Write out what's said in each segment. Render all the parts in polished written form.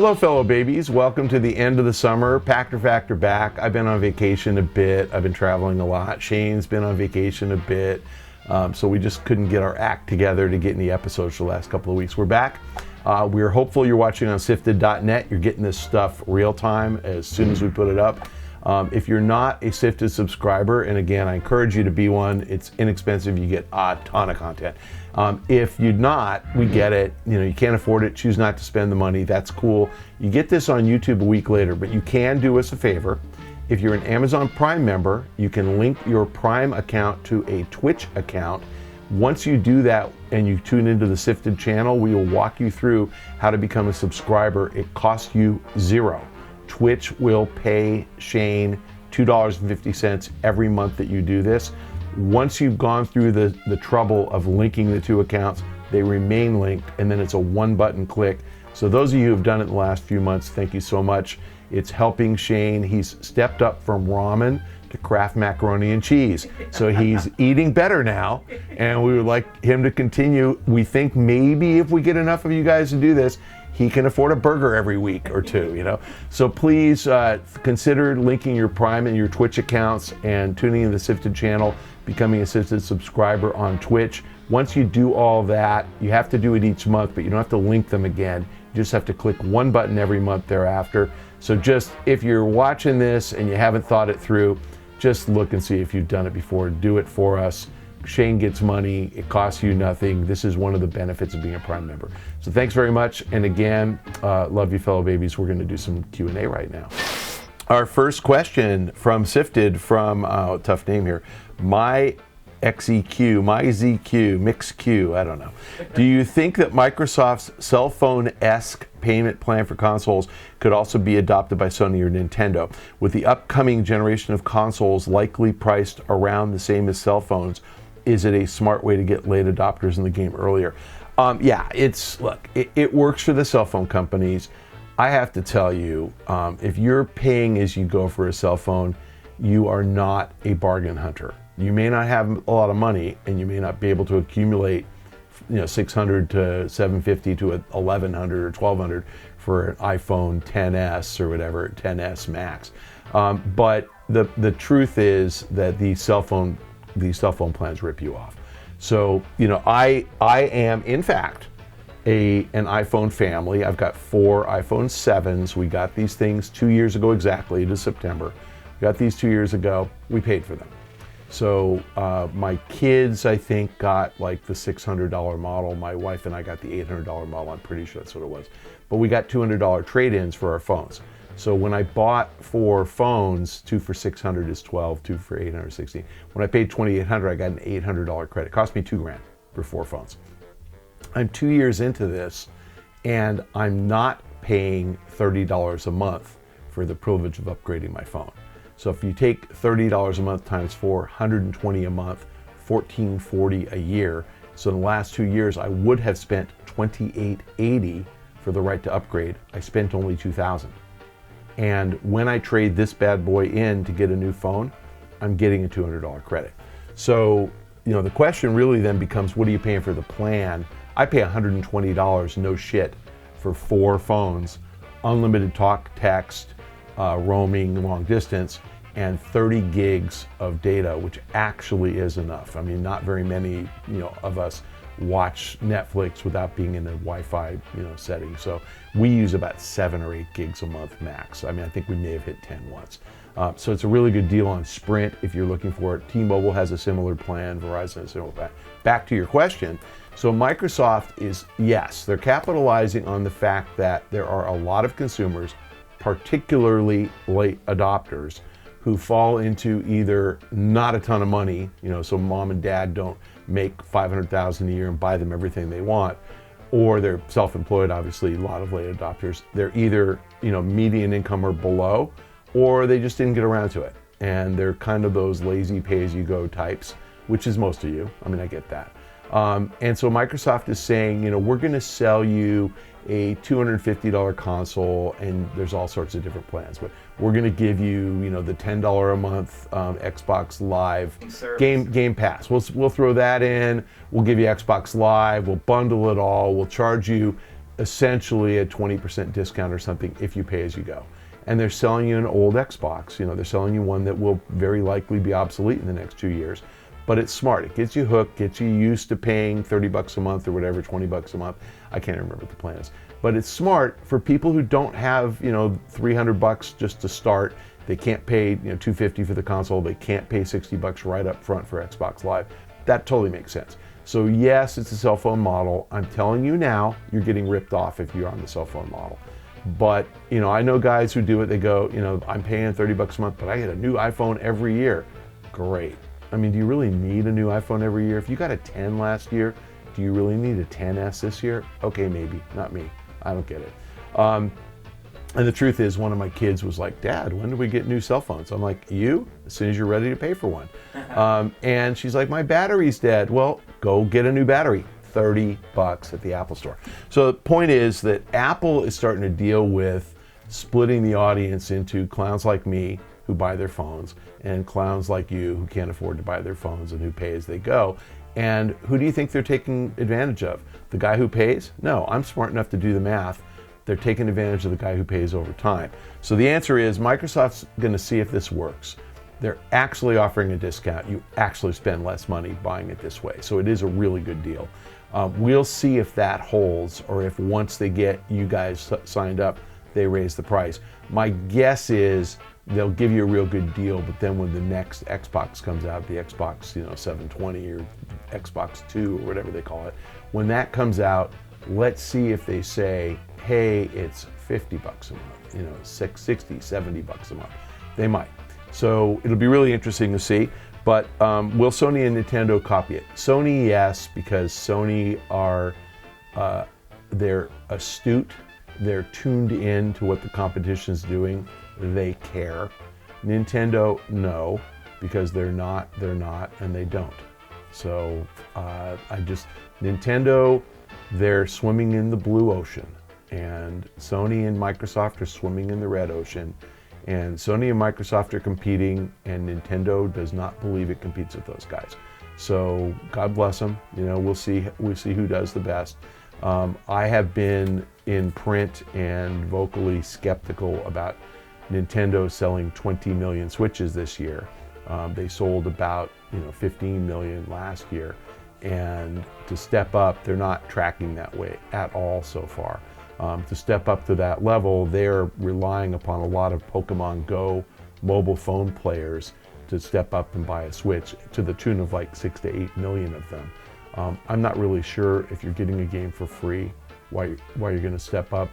Hello, fellow babies. Welcome to the end of the summer. Pachter Factor back. I've been on vacation a bit. I've been traveling a lot. Shane's been on vacation a bit. So we just couldn't get our act together to get any episodes for the last couple of weeks. We're back. We're hopeful you're watching on SIFTD.net. You're getting this stuff real time as soon as we put it up. If you're not a SIFTD subscriber, and again, I encourage you to be one. It's inexpensive. You get a ton of content. If you're not, we get it. You can't afford it. Choose not to spend the money. That's cool. You get this on YouTube a week later, but you can do us a favor. If you're an Amazon Prime member, you can link your Prime account to a Twitch account. Once you do that and you tune into the SIFTD channel, we will walk you through how to become a subscriber. It costs you $0. Twitch will pay Shane $2.50 every month that you do this. Once you've gone through the trouble of linking the two accounts, they remain linked, and then it's a one-button click. So those of you who have done it in the last few months, thank you so much. It's helping Shane. He's stepped up from ramen to Kraft macaroni and cheese. So he's eating better now, and we would like him to continue. We think maybe if we get enough of you guys to do this, he can afford a burger every week or two, So please consider linking your Prime and your Twitch accounts and tuning in the SIFTD channel, becoming a SIFTD subscriber on Twitch. Once you do all that, you have to do it each month, but you don't have to link them again. You just have to click one button every month thereafter. So just, if you're watching this and you haven't thought it through, just look and see if you've done it before. Do it for us. Shane gets money. It costs you nothing. This is one of the benefits of being a Prime member. So thanks very much. And again, love you, fellow babies. We're going to do some Q&A right now. Our first question from SIFTD from, tough name here, my ZQ, Mix Q, I don't know. Do you think that Microsoft's cell phone-esque payment plan for consoles could also be adopted by Sony or Nintendo? With the upcoming generation of consoles likely priced around the same as cell phones, is it a smart way to get late adopters in the game earlier? Yeah, it works for the cell phone companies. I have to tell you, if you're paying as you go for a cell phone, you are not a bargain hunter. You may not have a lot of money, and you may not be able to accumulate, $600 to $750 to $1,100 or $1,200 for an iPhone XS or whatever, XS Max. But the truth is that these cell phone plans rip you off. So I am in fact an iPhone family. I've got 4 iPhone 7s. We got these things 2 years ago exactly. It is September. We got these 2 years ago. We paid for them. So my kids, I think, got like the $600 model. My wife and I got the $800 model. I'm pretty sure that's what it was. But we got $200 trade-ins for our phones. So when I bought 4 phones, 2 for $600 is 12, 2 for $800 is 16. When I paid $2,800, I got an $800 credit. It cost me $2,000 for 4 phones. I'm 2 years into this, and I'm not paying $30 a month for the privilege of upgrading my phone. So if you take $30 a month times 4, $120 a month, $1,440 a year. So in the last 2 years, I would have spent $2,880 for the right to upgrade. I spent only $2,000. And when I trade this bad boy in to get a new phone, I'm getting a $200 credit. So, the question really then becomes, what are you paying for the plan? I pay $120, no shit, for 4 phones, unlimited talk, text, roaming, long distance, and 30 gigs of data, which actually is enough. I mean, not very many, of us watch Netflix without being in a Wi-Fi, setting. So we use about 7 or 8 gigs a month max. I mean, I think we may have hit 10 once. So it's a really good deal on Sprint if you're looking for it. T-Mobile has a similar plan. Verizon has a similar plan. Back to your question. So Microsoft is, yes, they're capitalizing on the fact that there are a lot of consumers, particularly late adopters, who fall into either not a ton of money, so mom and dad don't make $500,000 a year and buy them everything they want, or they're self-employed, obviously a lot of late adopters. They're either, median income or below, or they just didn't get around to it. And they're kind of those lazy pay-as-you-go types, which is most of you. I mean, I get that. And so Microsoft is saying, we're going to sell you a $250 console, and there's all sorts of different plans, but we're going to give you, the $10 a month Xbox Live Game Pass. We'll throw that in. We'll give you Xbox Live. We'll bundle it all. We'll charge you essentially a 20% discount or something if you pay as you go. And they're selling you an old Xbox. You know, they're selling you one that will very likely be obsolete in the next 2 years. But it's smart. It gets you hooked, gets you used to paying 30 bucks a month or whatever, 20 bucks a month. I can't remember what the plan is. But it's smart for people who don't have, you know, 300 bucks just to start. They can't pay, you know, 250 for the console. They can't pay 60 bucks right up front for Xbox Live. That totally makes sense. So yes, it's a cell phone model. I'm telling you now, you're getting ripped off if you're on the cell phone model. But, you know, I know guys who do it. They go, you know, I'm paying 30 bucks a month, but I get a new iPhone every year. Great. I mean, do you really need a new iPhone every year? If you got a 10 last year, do you really need a 10S this year? Okay, maybe. Not me. I don't get it. And the truth is, one of my kids was like, Dad, when do we get new cell phones? I'm like, you? As soon as you're ready to pay for one. And she's like, my battery's dead. Well, go get a new battery. 30 bucks at the Apple Store. So the point is that Apple is starting to deal with splitting the audience into clowns like me who buy their phones and clowns like you who can't afford to buy their phones and who pay as they go. And who do you think they're taking advantage of? The guy who pays? No, I'm smart enough to do the math. They're taking advantage of the guy who pays over time. So the answer is Microsoft's going to see if this works. They're actually offering a discount. You actually spend less money buying it this way. So it is a really good deal. We'll see if that holds, or if once they get you guys signed up, they raise the price. My guess is they'll give you a real good deal, but then when the next Xbox comes out, the Xbox, you know, 720 or Xbox 2 or whatever they call it, when that comes out, let's see if they say, hey, it's 50 bucks a month, you know, 60, 70 bucks a month. They might. So it'll be really interesting to see. But will Sony and Nintendo copy it? Sony, yes, because Sony are, they're astute. They're tuned in to what the competition's doing. They care. Nintendo, no, because they're not, and they don't. So Nintendo, they're swimming in the blue ocean, and Sony and Microsoft are swimming in the red ocean, and Sony and Microsoft are competing, and Nintendo does not believe it competes with those guys. So God bless them. You know, we'll see who does the best. I have been in print and vocally skeptical about Nintendo selling 20 million Switches this year. They sold about 15 million last year, and to step up, they're not tracking that way at all so far. To step up to that level, they're relying upon a lot of Pokemon Go mobile phone players to step up and buy a Switch to the tune of like 6 to 8 million of them. I'm not really sure if you're getting a game for free, why you're going to step up,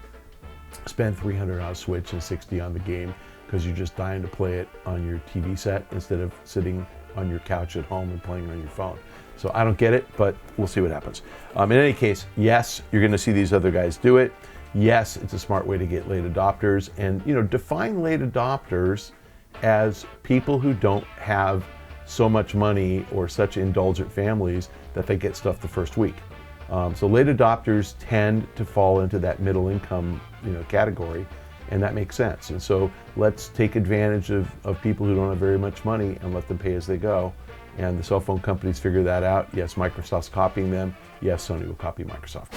spend $300 on a Switch and $60 on the game because you're just dying to play it on your TV set instead of sitting on your couch at home and playing on your phone. So I don't get it, but we'll see what happens. In any case, yes, you're going to see these other guys do it. Yes, it's a smart way to get late adopters, and define late adopters as people who don't have so much money or such indulgent families that they get stuff the first week. So late adopters tend to fall into that middle income category, and that makes sense. And so let's take advantage of people who don't have very much money and let them pay as they go. And the cell phone companies figure that out. Yes, Microsoft's copying them. Yes, Sony will copy Microsoft.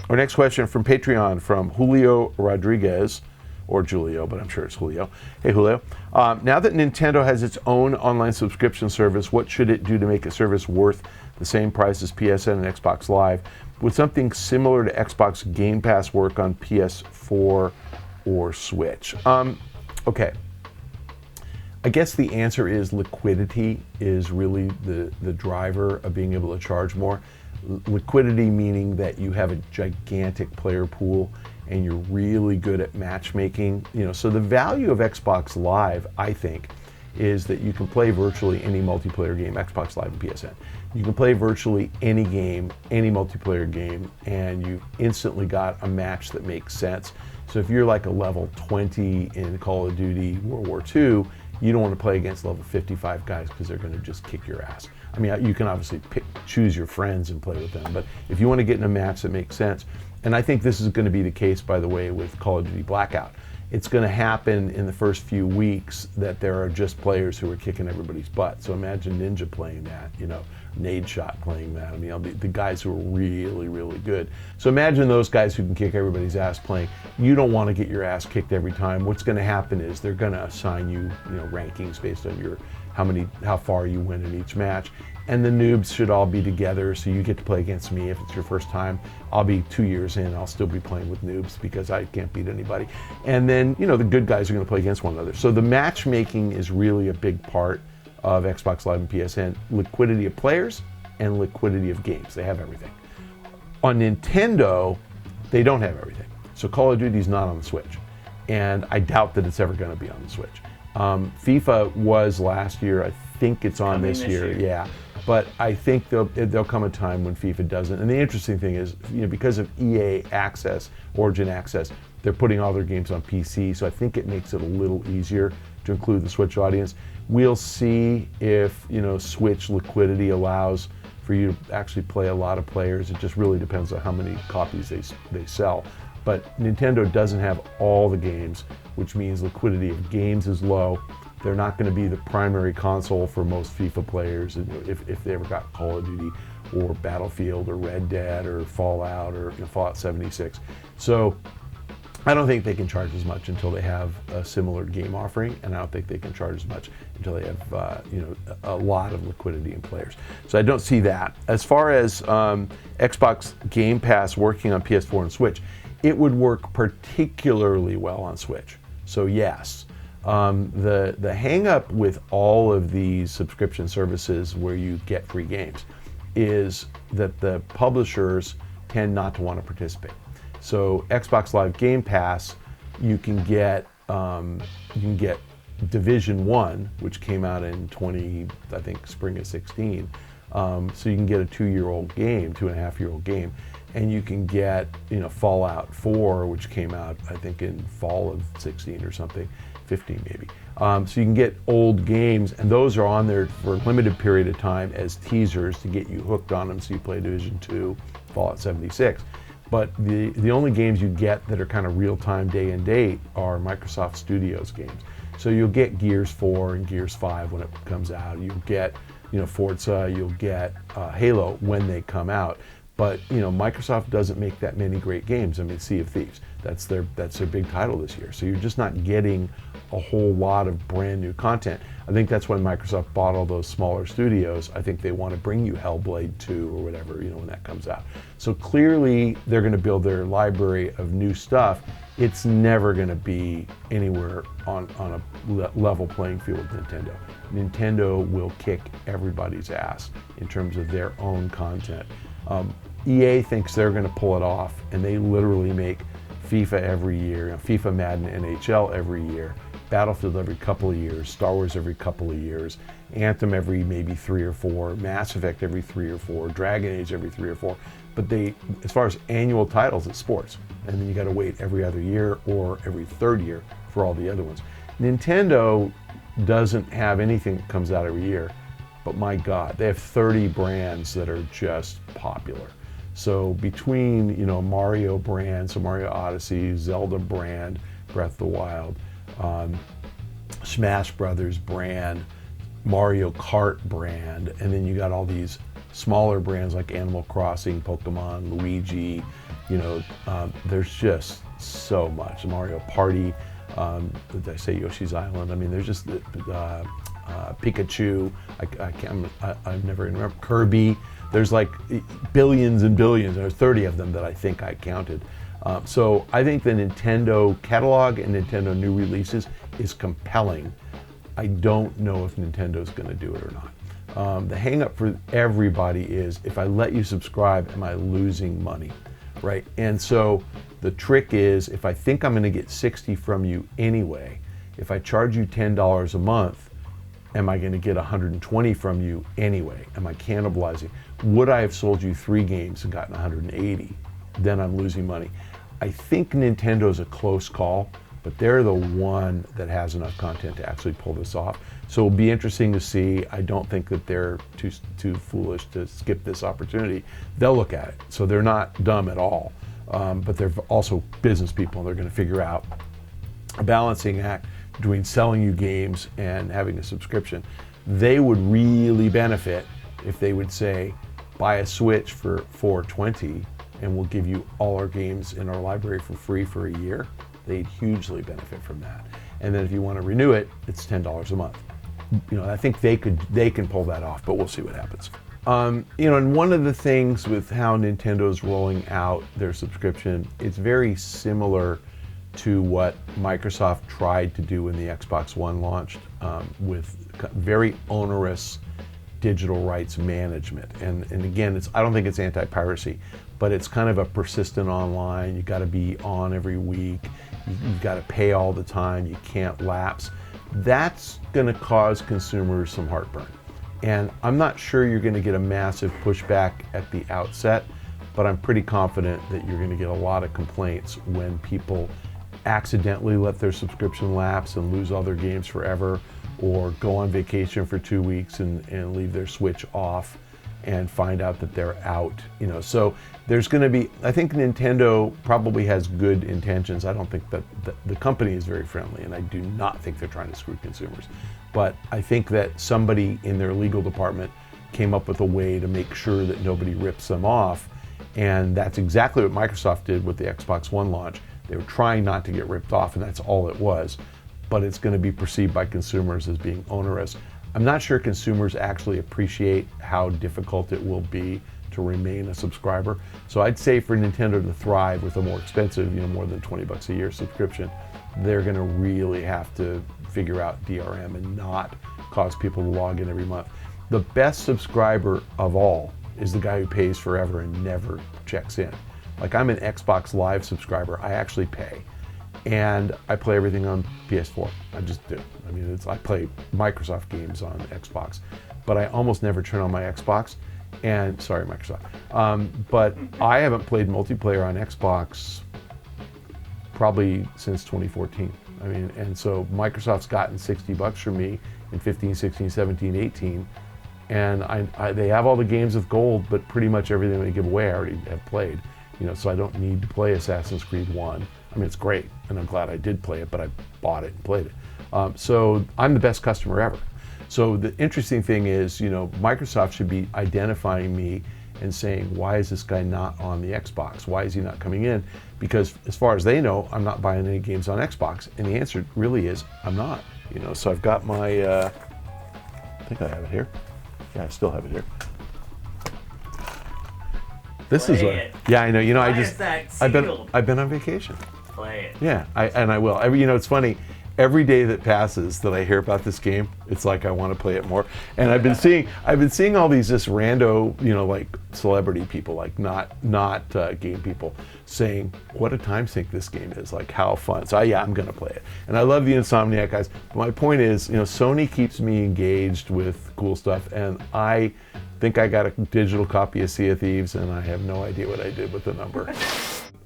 Our next question from Patreon from Julio Rodriguez, or Julio, but I'm sure it's Julio. Hey, Julio. Now that Nintendo has its own online subscription service, what should it do to make a service worth the same price as PSN and Xbox Live? Would something similar to Xbox Game Pass work on PS4 or Switch? Okay. I guess the answer is liquidity is really the driver of being able to charge more. Liquidity meaning that you have a gigantic player pool and you're really good at matchmaking. So the value of Xbox Live, I think, is that you can play virtually any multiplayer game, Xbox Live and PSN. You can play virtually any game, any multiplayer game, and you instantly got a match that makes sense. So if you're like a level 20 in Call of Duty World War II, you don't want to play against level 55 guys because they're going to just kick your ass. I mean, you can obviously choose your friends and play with them, but if you want to get in a match that makes sense, and I think this is going to be the case, by the way, with Call of Duty Blackout. It's going to happen in the first few weeks that there are just players who are kicking everybody's butt. So imagine Ninja playing that, Nade Shot playing that. The guys who are really, really good. So imagine those guys who can kick everybody's ass playing. You don't want to get your ass kicked every time. What's going to happen is they're going to assign you, rankings based on how far you win in each match. And the noobs should all be together, so you get to play against me if it's your first time. I'll be 2 years in, I'll still be playing with noobs because I can't beat anybody. And then, the good guys are going to play against one another. So the matchmaking is really a big part of Xbox Live and PSN. Liquidity of players and liquidity of games. They have everything. On Nintendo, they don't have everything. So Call of Duty is not on the Switch. And I doubt that it's ever going to be on the Switch. FIFA was last year. I think it's on this year. Yeah. But I think there'll come a time when FIFA doesn't. And the interesting thing is, because of EA Access, Origin Access, they're putting all their games on PC. So I think it makes it a little easier to include the Switch audience. We'll see if, Switch liquidity allows for you to actually play a lot of players. It just really depends on how many copies they sell. But Nintendo doesn't have all the games, which means liquidity of games is low. They're not going to be the primary console for most FIFA players if they ever got Call of Duty or Battlefield or Red Dead or Fallout or Fallout 76. So I don't think they can charge as much until they have a similar game offering, and I don't think they can charge as much until they have a lot of liquidity in players. So I don't see that. As far as Xbox Game Pass working on PS4 and Switch, it would work particularly well on Switch. So yes. The hang up with all of these subscription services where you get free games is that the publishers tend not to want to participate. So Xbox Live Game Pass, you can get Division 1, which came out in spring of 16. So you can get a 2-year-old game, 2.5-year-old game, and you can get Fallout 4, which came out I think in fall of 16 or something. 15 maybe. So you can get old games, and those are on there for a limited period of time as teasers to get you hooked on them so you play Division 2, Fallout 76. But the only games you get that are kind of real-time day and date are Microsoft Studios games. So you'll get Gears 4 and Gears 5 when it comes out. You'll get Forza, you'll get Halo when they come out. But Microsoft doesn't make that many great games. Sea of Thieves, that's their big title this year. So you're just not getting a whole lot of brand new content. I think that's when Microsoft bought all those smaller studios. I think they want to bring you Hellblade 2 or whatever, when that comes out. So clearly they're going to build their library of new stuff. It's never going to be anywhere on a level playing field with Nintendo. Nintendo will kick everybody's ass in terms of their own content. EA thinks they're going to pull it off, and they literally make FIFA every year, FIFA, Madden, NHL every year, Battlefield every couple of years, Star Wars every couple of years, Anthem every maybe 3 or 4, Mass Effect every 3 or 4, Dragon Age every 3 or 4. But as far as annual titles, it's sports. And then you got to wait every other year or every third year for all the other ones. Nintendo doesn't have anything that comes out every year, but my God, they have 30 brands that are just popular. So between, Mario brand, so Mario Odyssey, Zelda brand, Breath of the Wild, Smash Brothers brand, Mario Kart brand, and then you got all these smaller brands like Animal Crossing, Pokemon, Luigi, there's just so much. Mario Party, did I say Yoshi's Island? There's just Pikachu, I never remember, Kirby. There's like billions and billions. There's 30 of them that I think I counted. So I think the Nintendo catalog and Nintendo new releases is compelling. I don't know if Nintendo's going to do it or not. The hang up for everybody is, if I let you subscribe, am I losing money, right? And so the trick is, if I think I'm going to get 60 from you anyway, if I charge you $10 a month, am I going to get 120 from you anyway? Am I cannibalizing? Would I have sold you 3 games and gotten 180? Then I'm losing money. I think Nintendo's a close call, but they're the one that has enough content to actually pull this off. So it'll be interesting to see. I don't think that they're too foolish to skip this opportunity. They'll look at it. So they're not dumb at all, but they're also business people, and they're going to figure out a balancing act between selling you games and having a subscription. They would really benefit if they would say, buy a Switch for $420 and we'll give you all our games in our library for free for a year, they'd hugely benefit from that. And then if you want to renew it, it's $10 a month. I think they can pull that off, but we'll see what happens. And one of the things with how Nintendo's rolling out their subscription, it's very similar to what Microsoft tried to do when the Xbox One launched, with very onerous digital rights management. And again, I don't think it's anti-piracy, but it's kind of a persistent online. You got to be on every week. You've got to pay all the time. You can't lapse. That's going to cause consumers some heartburn. And I'm not sure you're going to get a massive pushback at the outset, but I'm pretty confident that you're going to get a lot of complaints when people accidentally let their subscription lapse and lose all their games forever, or go on vacation for 2 weeks and leave their Switch off and find out that they're out. So there's going to be, I think Nintendo probably has good intentions. I don't think that the company is very friendly, and I do not think they're trying to screw consumers. But I think that somebody in their legal department came up with a way to make sure that nobody rips them off. And that's exactly what Microsoft did with the Xbox One launch. They were trying not to get ripped off, and that's all it was. But it's going to be perceived by consumers as being onerous. I'm not sure consumers actually appreciate how difficult it will be to remain a subscriber. So I'd say for Nintendo to thrive with a more expensive, more than $20 a year subscription, they're going to really have to figure out DRM and not cause people to log in every month. The best subscriber of all is the guy who pays forever and never checks in. Like, I'm an Xbox Live subscriber. I actually pay. And I play everything on PS4. I just do. I play Microsoft games on Xbox, but I almost never turn on my Xbox. And sorry, Microsoft. But I haven't played multiplayer on Xbox probably since 2014. And so Microsoft's gotten $60 from me in 15, 16, 17, 18. And they have all the games with gold, but pretty much everything they give away I already have played. So I don't need to play Assassin's Creed 1. It's great, and I'm glad I did play it, but I bought it and played it. So I'm the best customer ever. So the interesting thing is, Microsoft should be identifying me and saying, why is this guy not on the Xbox? Why is he not coming in? Because as far as they know, I'm not buying any games on Xbox. And the answer really is, I'm not. So I've got my, I think I have it here. Yeah, I still have it here. This Play is it. Yeah, I know. I've been on vacation. Play it. Yeah, I will. It's funny. Every day that passes that I hear about this game, it's like I want to play it more. And I've been seeing all these just rando, like celebrity people, like not game people, saying what a time sink this game is, like how fun. So yeah, I'm gonna play it. And I love the Insomniac guys. But my point is, Sony keeps me engaged with cool stuff, and I think I got a digital copy of Sea of Thieves, and I have no idea what I did with the number.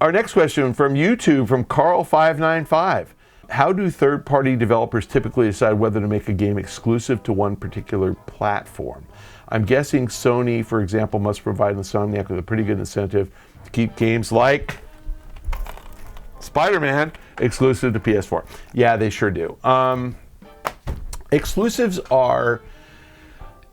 Our next question from YouTube, from Carl595. How do third-party developers typically decide whether to make a game exclusive to one particular platform? I'm guessing Sony, for example, must provide Insomniac with a pretty good incentive to keep games like Spider-Man exclusive to PS4. Yeah, they sure do. Exclusives are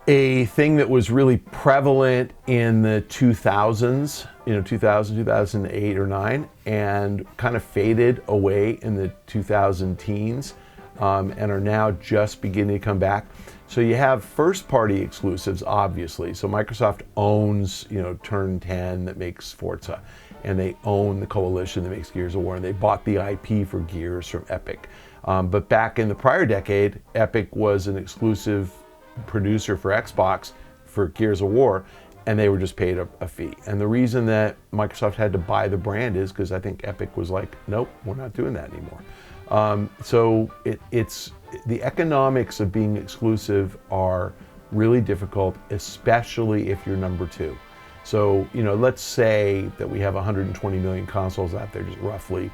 a thing that was really prevalent in the 2000s, 2000, 2008 or 9, and kind of faded away in the 2000 teens, and are now just beginning to come back. So you have first-party exclusives, obviously. So Microsoft owns, Turn 10 that makes Forza, and they own the Coalition that makes Gears of War, and they bought the IP for Gears from Epic. But back in the prior decade, Epic was an exclusive producer for Xbox for Gears of War, and they were just paid a fee. And the reason that Microsoft had to buy the brand is because I think Epic was like, nope, we're not doing that anymore. So it's the economics of being exclusive are really difficult, especially if you're number two. So, let's say that we have 120 million consoles out there, just roughly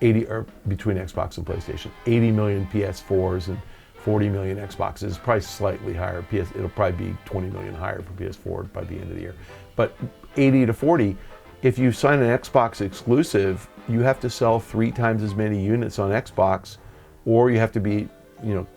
80, or between Xbox and PlayStation, 80 million PS4s and 40 million Xboxes, probably slightly higher. It'll probably be 20 million higher for PS4 by the end of the year. But 80 to 40, if you sign an Xbox exclusive, you have to sell 3 times as many units on Xbox, or you have to be,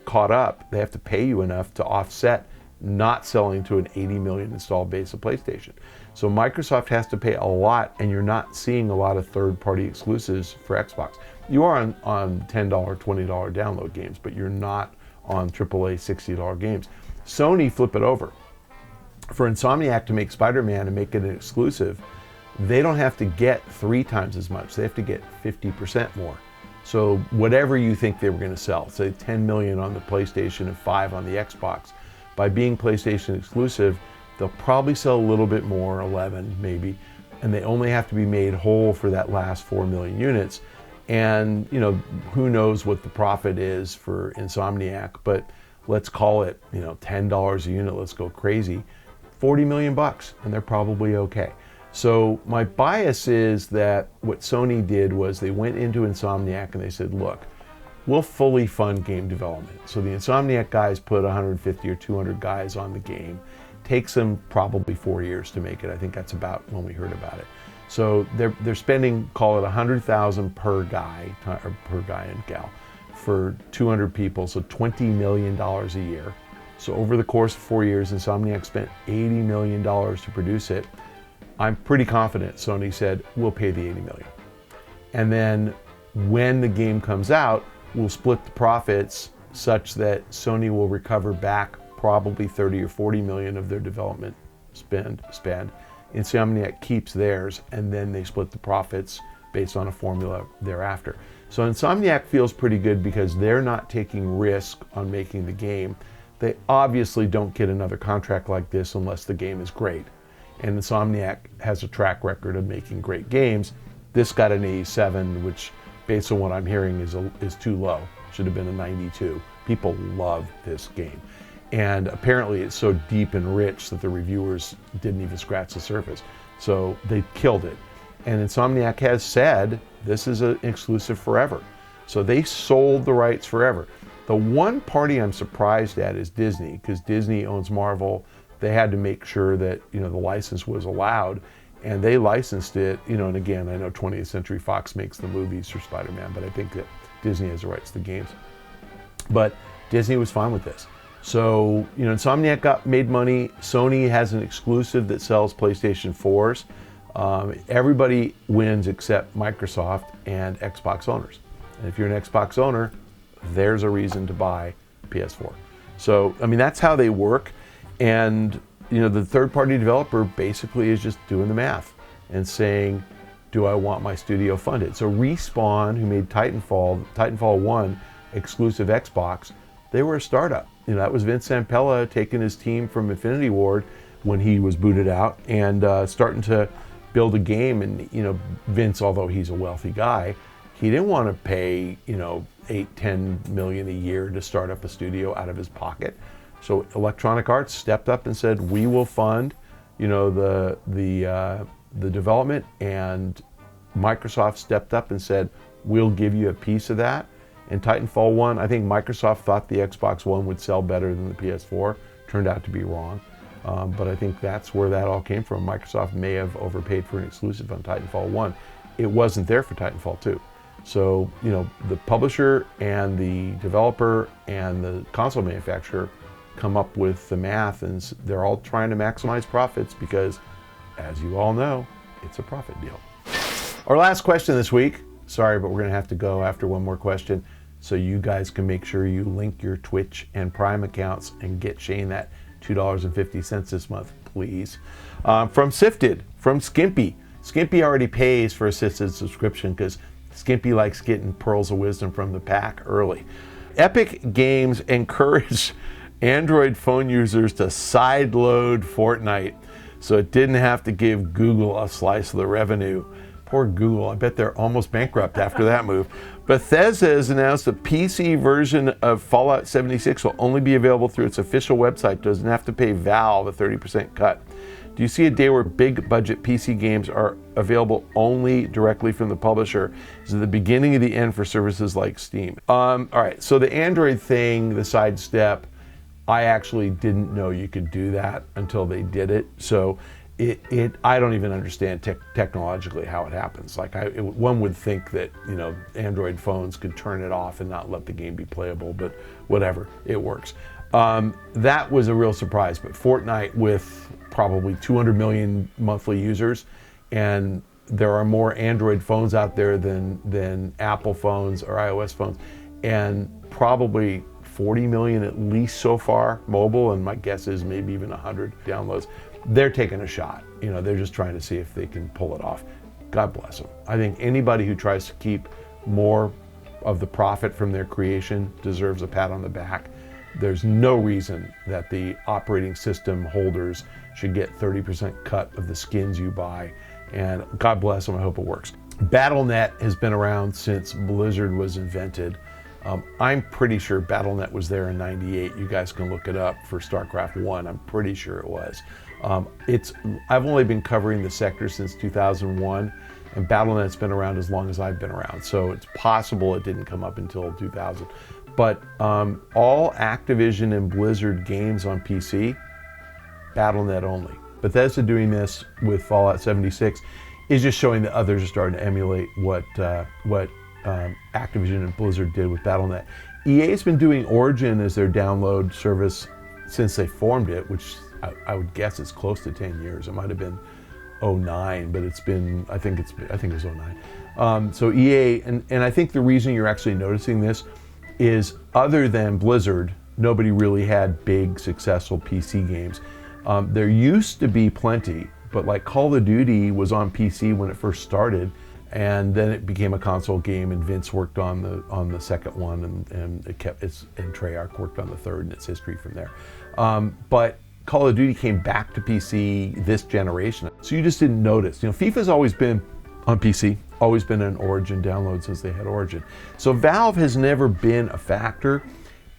caught up. They have to pay you enough to offset not selling to an 80 million installed base of PlayStation. So Microsoft has to pay a lot, and you're not seeing a lot of third-party exclusives for Xbox. You are on $10, $20 download games, but you're not on AAA $60 games. Sony, flip it over. For Insomniac to make Spider-Man and make it an exclusive, they don't have to get 3 times as much. They have to get 50% more. So whatever you think they were going to sell, say 10 million on the PlayStation and 5 on the Xbox, by being PlayStation exclusive, they'll probably sell a little bit more, 11 maybe, and they only have to be made whole for that last 4 million units. And who knows what the profit is for Insomniac, but let's call it $10 a unit, let's go crazy, 40 million bucks, and they're probably okay. So my bias is that what Sony did was they went into Insomniac and they said, look, we'll fully fund game development. So the Insomniac guys put 150 or 200 guys on the game. Takes them probably 4 years to make it. I think that's about when we heard about it. So they're spending, call it $100,000 per guy, or per guy and gal, for 200 people, so $20 million a year. So over the course of 4 years, Insomniac spent $80 million to produce it. I'm pretty confident Sony said, we'll pay the $80 million. And then when the game comes out, we'll split the profits such that Sony will recover back probably 30 or 40 million of their development spend. Insomniac keeps theirs, and then they split the profits based on a formula thereafter. So Insomniac feels pretty good because they're not taking risk on making the game. They obviously don't get another contract like this unless the game is great. And Insomniac has a track record of making great games. This got an 87, which based on what I'm hearing is too low. Should have been a 92. People love this game. And apparently it's so deep and rich that the reviewers didn't even scratch the surface. So they killed it. And Insomniac has said this is an exclusive forever. So they sold the rights forever. The one party I'm surprised at is Disney, because Disney owns Marvel. They had to make sure that the license was allowed, and they licensed it. And again, I know 20th Century Fox makes the movies for Spider-Man, but I think that Disney has the rights to the games. But Disney was fine with this. So, Insomniac made money. Sony has an exclusive that sells PlayStation 4s. Everybody wins except Microsoft and Xbox owners. And if you're an Xbox owner, there's a reason to buy PS4. So, that's how they work. And, the third-party developer basically is just doing the math and saying, do I want my studio funded? So Respawn, who made Titanfall 1, exclusive Xbox, they were a startup. That was Vince Zampella taking his team from Infinity Ward when he was booted out and starting to build a game. And, Vince, although he's a wealthy guy, he didn't want to pay, $8-10 million a year to start up a studio out of his pocket. So Electronic Arts stepped up and said, we will fund, the development, and Microsoft stepped up and said, we'll give you a piece of that. And Titanfall 1, I think Microsoft thought the Xbox One would sell better than the PS4. Turned out to be wrong. But I think that's where that all came from. Microsoft may have overpaid for an exclusive on Titanfall 1. It wasn't there for Titanfall 2. So, the publisher and the developer and the console manufacturer come up with the math, and they're all trying to maximize profits because, as you all know, it's a profit deal. Our last question this week, sorry, but we're going to have to go after one more question, so you guys can make sure you link your Twitch and Prime accounts and get Shane that $2.50 this month, please. From SIFTD, from Skimpy. Skimpy already pays for assisted subscription because Skimpy likes getting pearls of wisdom from the pack early. Epic Games encouraged Android phone users to sideload Fortnite so it didn't have to give Google a slice of the revenue. Poor Google, I bet they're almost bankrupt after that move. Bethesda has announced a PC version of Fallout 76 will only be available through its official website, doesn't have to pay Valve a 30% cut. Do you see a day where big budget PC games are available only directly from the publisher? Is it the beginning of the end for services like Steam? All right, so the Android thing, the sidestep, I actually didn't know you could do that until they did it. So I don't even understand technologically how it happens. Like one would think that Android phones could turn it off and not let the game be playable, but whatever, it works. That was a real surprise. But Fortnite, with probably 200 million monthly users, and there are more Android phones out there than Apple phones or iOS phones, and probably 40 million at least so far mobile, and my guess is maybe even 100 downloads. They're taking a shot. They're just trying to see if they can pull it off. God bless them. I think anybody who tries to keep more of the profit from their creation deserves a pat on the back. There's no reason that the operating system holders should get 30% cut of the skins you buy. And God bless them, I hope it works. Battle.net has been around since Blizzard was invented. I'm pretty sure Battle.net was there in '98. You guys can look it up for StarCraft 1. I'm pretty sure it was. I've only been covering the sector since 2001, and Battle.net's been around as long as I've been around. So it's possible it didn't come up until 2000. But all Activision and Blizzard games on PC, Battle.net only. Bethesda doing this with Fallout 76 is just showing that others are starting to emulate what Activision and Blizzard did with Battle.net. EA's been doing Origin as their download service since they formed it, which I would guess it's close to 10 years. It might have been 09, but it's been, I think it was 09. So EA, and I think the reason you're actually noticing this is, other than Blizzard, nobody really had big, successful PC games. There used to be plenty, but like Call of Duty was on PC when it first started, and then it became a console game, and Vince worked on the second one, and Treyarch worked on the third, and it's history from there. But Call of Duty came back to PC this generation, so you just didn't notice. FIFA's always been on PC, always been an Origin download since they had Origin. So Valve has never been a factor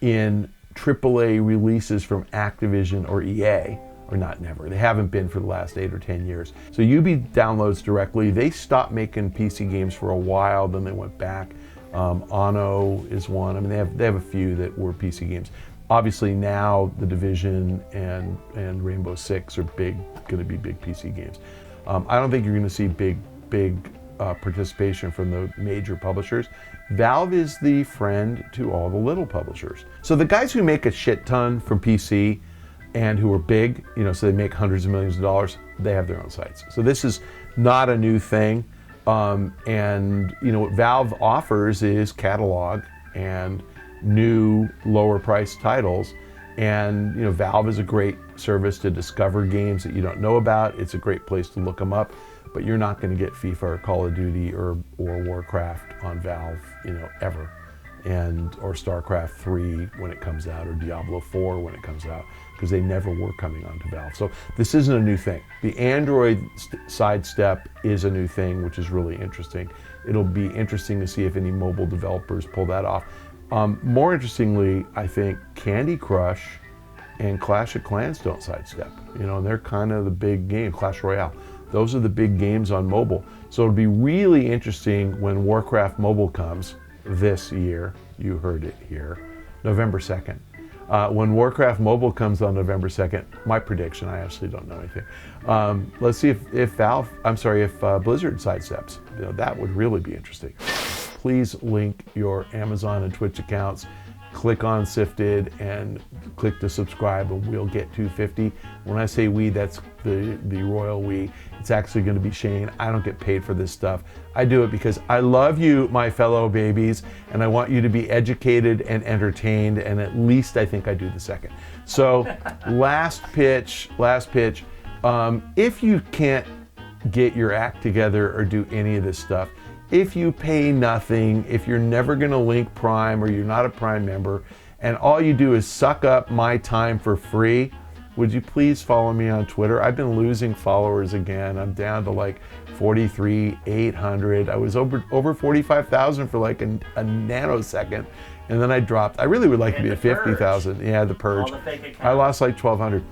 in AAA releases from Activision or EA, or not never. They haven't been for the last 8 or 10 years. So UB downloads directly. They stopped making PC games for a while, then they went back. Anno is one. I mean, they have a few that were PC games. Obviously now The Division and Rainbow Six are going to be big PC games. I don't think you're going to see big participation from the major publishers. Valve is the friend to all the little publishers. So the guys who make a shit ton from PC and who are big, so they make hundreds of millions of dollars, they have their own sites. So this is not a new thing. And what Valve offers is catalog and new lower priced titles. And Valve is a great service to discover games that you don't know about. It's a great place to look them up, but you're not going to get FIFA or Call of Duty or Warcraft on Valve, ever. Or StarCraft 3 when it comes out, or Diablo 4 when it comes out, because they never were coming onto Valve. So this isn't a new thing. The Android sidestep is a new thing, which is really interesting. It'll be interesting to see if any mobile developers pull that off. More interestingly, I think Candy Crush and Clash of Clans don't sidestep, and they're kind of the big game, Clash Royale. Those are the big games on mobile. So it'll be really interesting when Warcraft Mobile comes this year. You heard it here, November 2nd. When Warcraft Mobile comes on November 2nd, my prediction, I actually don't know anything. Let's see if Blizzard sidesteps. That would really be interesting. Please link your Amazon and Twitch accounts. Click on SIFTD and click to subscribe, and we'll get $250. When I say we, that's the royal we. It's actually going to be Shane. I don't get paid for this stuff. I do it because I love you, my fellow babies, and I want you to be educated and entertained, and at least I think I do the second. So last pitch. If you can't get your act together or do any of this stuff, if you pay nothing, if you're never going to link Prime, or you're not a Prime member, and all you do is suck up my time for free, would you please follow me on Twitter? I've been losing followers again. I'm down to like 43,800. I was over 45,000 for like a nanosecond, and then I dropped. I really would like to be at 50,000. Yeah, the purge. I lost like 1,200.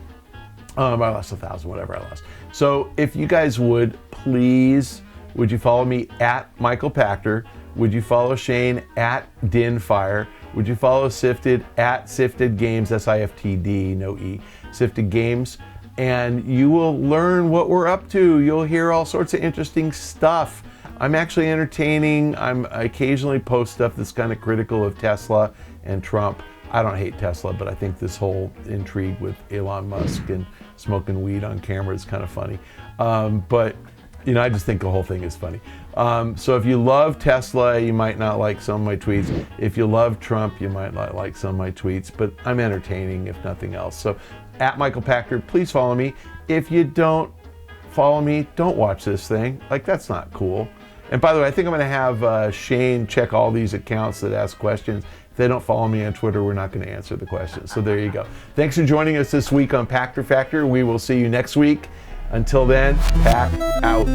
I lost 1,000, whatever I lost. So if you guys would, please, would you follow me at Michael Pachter? Would you follow Shane at Dinfire? Would you follow SIFTD at SIFTD Games, SIFTD, no E, SIFTD Games? And you will learn what we're up to. You'll hear all sorts of interesting stuff. I'm actually entertaining. I occasionally post stuff that's kind of critical of Tesla and Trump. I don't hate Tesla, but I think this whole intrigue with Elon Musk and smoking weed on camera is kind of funny. But you know, I just think the whole thing is funny. So if you love Tesla, you might not like some of my tweets. If you love Trump, you might not like some of my tweets, but I'm entertaining if nothing else. So at Michael Pachter, please follow me. If you don't follow me, don't watch this thing. Like, that's not cool. And by the way, I think I'm gonna have Shane check all these accounts that ask questions. If they don't follow me on Twitter, we're not gonna answer the questions. So there you go. Thanks for joining us this week on Pachter Factor. We will see you next week. Until then, Pack out.